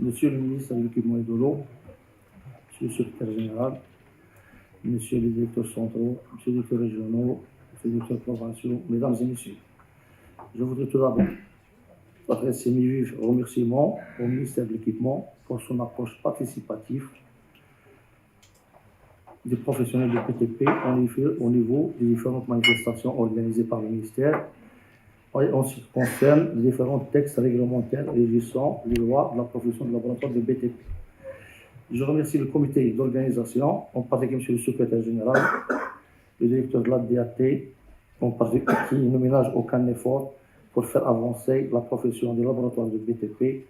Monsieur le ministre de l'Équipement et de l'eau, Monsieur le secrétaire général, Monsieur les directeurs centraux, Monsieur les directeurs régionaux, Monsieur les directeurs provinciaux, Mesdames et Messieurs, je voudrais tout d'abord adresser mes vifs remerciements au ministère de l'Équipement pour son approche participative des professionnels de BTP au niveau des différentes manifestations organisées par le ministère en ce qui concerne les différents textes réglementaires régissant les lois de la profession de laboratoire de BTP. Je remercie le comité d'organisation, en particulier M. le secrétaire général, le directeur de la DAT, en particulier qui ne ménage aucun effort pour faire avancer la profession des laboratoires de BTP.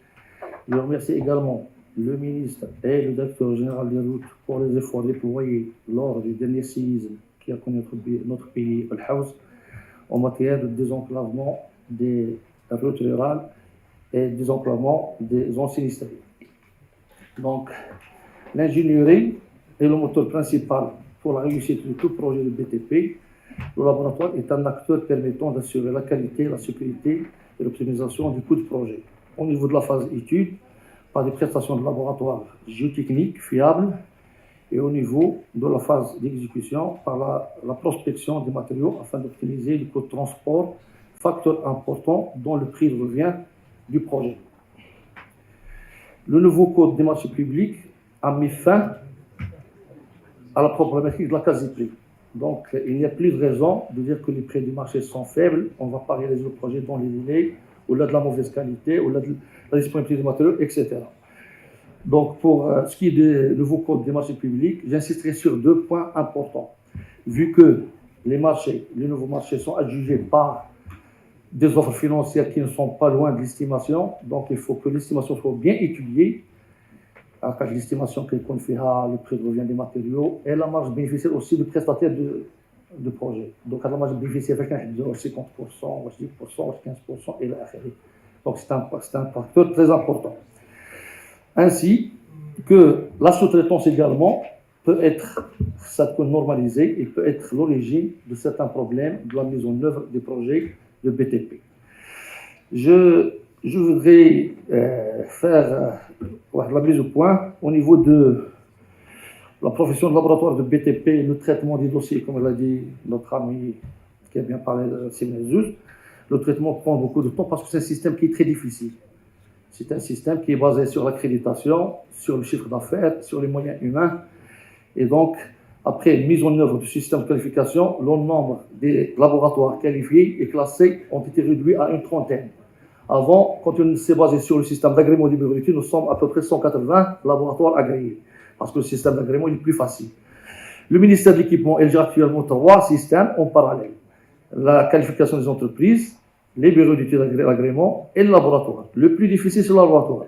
Je remercie également le ministre et le directeur général des routes pour les efforts déployés lors du dernier séisme qui a connu notre pays, le Haouz, en matière de désenclavement des routes rurales et désenclavement des zones sinistrées. Donc, l'ingénierie est le moteur principal pour la réussite de tout projet de BTP. Le laboratoire est un acteur permettant d'assurer la qualité, la sécurité et l'optimisation du coût du projet. Au niveau de la phase étude, par des prestations de laboratoire géotechniques fiables, et au niveau de la phase d'exécution, par la prospection des matériaux afin d'optimiser le coût de transport, facteur important dont le prix revient du projet. Le nouveau code des marchés publics a mis fin à la problématique de la quasi-prix. Donc, il n'y a plus de raison de dire que les prix du marché sont faibles, on ne va pas réaliser le projet dans les délais, au-delà de la mauvaise qualité, au-delà de la disponibilité des matériaux, etc. Donc, pour ce qui est du nouveau code des marchés publics, j'insisterai sur deux points importants. Vu que les nouveaux marchés sont adjugés par des offres financières qui ne sont pas loin de l'estimation, donc il faut que l'estimation soit bien étudiée, avec l'estimation qu'elle confiera le prix de revient des matériaux et la marge bénéficiaire aussi du prestataire de projet. Donc, la marge bénéficiaire avec 50%, 10%, 15% et là. Donc, c'est un facteur très important. Ainsi que la sous-traitance également peut être normalisée et peut être l'origine de certains problèmes de la mise en œuvre des projets de BTP. Je voudrais faire la mise au point au niveau de la profession de laboratoire de BTP, le traitement des dossiers, comme l'a dit notre ami qui a bien parlé de Simezouz. Le traitement prend beaucoup de temps parce que c'est un système qui est très difficile. C'est un système qui est basé sur l'accréditation, sur le chiffre d'affaires, sur les moyens humains. Et donc, après mise en œuvre du système de qualification, le nombre des laboratoires qualifiés et classés ont été réduits à une trentaine. Avant, quand on s'est basé sur le système d'agrément des bureaux d'études, nous sommes à peu près 180 laboratoires agréés, parce que le système d'agrément est plus facile. Le ministère de l'Équipement gère actuellement 3 systèmes en parallèle. La qualification des entreprises, les bureaux d'études d'agrément et le laboratoire. Le plus difficile, c'est le laboratoire.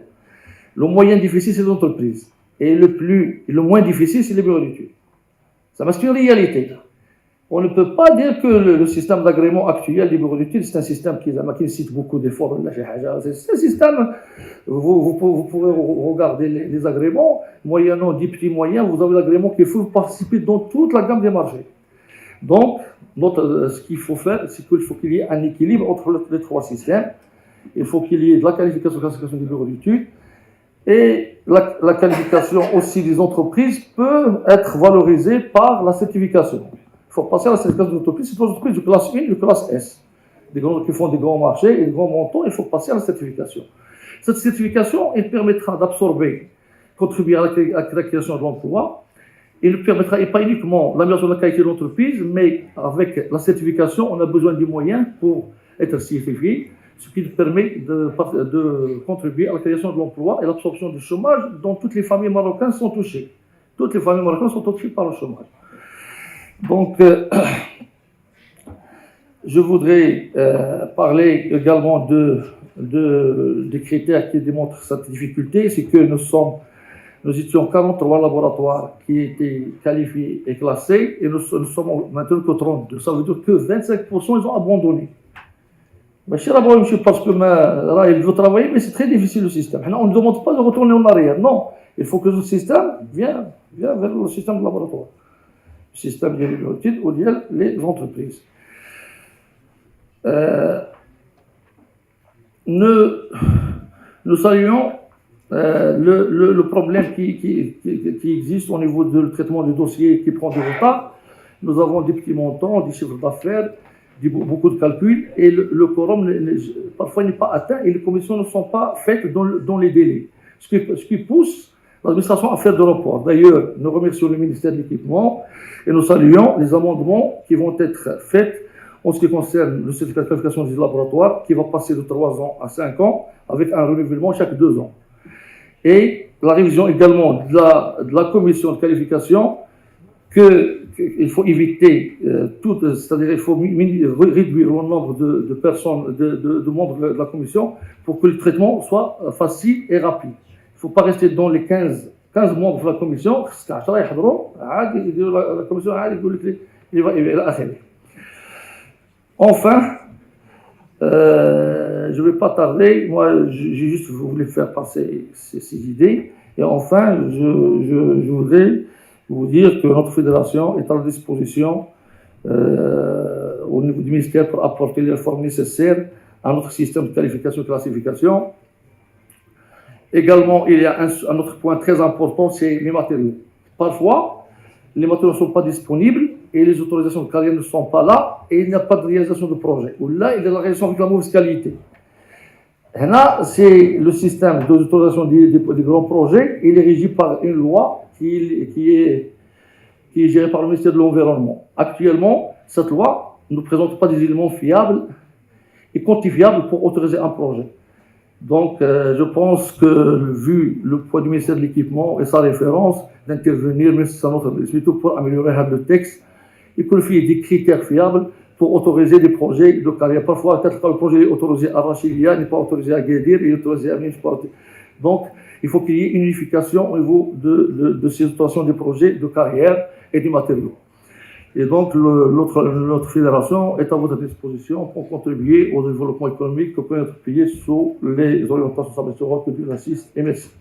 Le moyen difficile, c'est les entreprises. Et le moins difficile, c'est les bureaux d'études. Ça reste une réalité. On ne peut pas dire que le système d'agrément actuel des bureaux d'études, c'est un système qui nécessite beaucoup d'efforts. C'est un système, vous pouvez regarder les agréments, moyennant 10 petits moyens, vous avez l'agrément qui faut participer dans toute la gamme des marchés. Donc, ce qu'il faut faire, c'est qu'il faut qu'il y ait un équilibre entre les 3 systèmes. Il faut qu'il y ait de la qualification des bureaux d'études et la qualification aussi des entreprises peut être valorisée par la certification. Il faut passer à la certification des entreprises. C'est des entreprises de classe 1 et de classe S. Qui font des grands marchés et des grands montants, il faut passer à la certification. Cette certification, elle permettra d'absorber, contribuer à la création de l'emploi. Il permettra, et pas uniquement l'amélioration de la qualité de l'entreprise, mais avec la certification, on a besoin des moyens pour être certifié, ce qui permet de contribuer à la création de l'emploi et l'absorption du chômage dont toutes les familles marocaines sont touchées. Toutes les familles marocaines sont touchées par le chômage. Donc, je voudrais parler également des critères qui démontrent cette difficulté. C'est que nous étions 43 laboratoires qui étaient qualifiés et classés, et nous sommes maintenant que 32. Ça veut dire que 25% ils ont abandonné. Parce que il veut travailler, mais c'est très difficile le système. On ne demande pas de retourner en arrière. Non, il faut que le système vienne vers le système de laboratoire. Le système des études ou les entreprises. Nous saluons le problème qui existe au niveau du traitement du dossier qui prend du retard. Nous avons des petits montants, des chiffres d'affaires, beaucoup de calculs, et le quorum parfois n'est pas atteint et les commissions ne sont pas faites dans les délais. Ce qui pousse l'administration à faire des reports. D'ailleurs, nous remercions le ministère de l'Équipement et nous saluons les amendements qui vont être faits en ce qui concerne le certificat de qualification des laboratoires, qui va passer de 3 ans à 5 ans, avec un renouvellement chaque 2 ans. Et la révision également de la commission de qualification, qu'il faut éviter c'est-à-dire il faut réduire le nombre de personnes, de membres de la commission, pour que le traitement soit facile et rapide. Il ne faut pas rester dans les 15 membres de la commission, la commission enfin, je ne vais pas tarder, moi j'ai juste voulu faire passer ces idées, et enfin je voudrais vous dire que notre fédération est à la disposition au niveau du ministère pour apporter les réformes nécessaires à notre système de qualification et de classification. Également, il y a un autre point très important, c'est les matériaux. Parfois, les matériaux ne sont pas disponibles et les autorisations de carrière ne sont pas là et il n'y a pas de réalisation de projet. Ou là, il y a la réalisation avec la mauvaise qualité. Là, c'est le système d'autorisation des grands projets. Il est régi par une loi qui est gérée par le ministère de l'Environnement. Actuellement, cette loi ne présente pas des éléments fiables et quantifiables pour autoriser un projet. Donc, je pense que, vu le poids du ministère de l'Équipement et sa référence, d'intervenir, mais c'est surtout pour améliorer le texte, et qu'il y ait des critères fiables pour autoriser des projets de carrière. Parfois, quand le projet est autorisé à Rachilia, il n'est pas autorisé à Guédir, il est autorisé à Minsport. Donc, il faut qu'il y ait une unification au niveau de ces autorisations des projets de carrière et des matériaux. Et donc, notre fédération est à votre disposition pour contribuer au développement économique de notre pays sous les orientations que Dieu assiste. Et merci.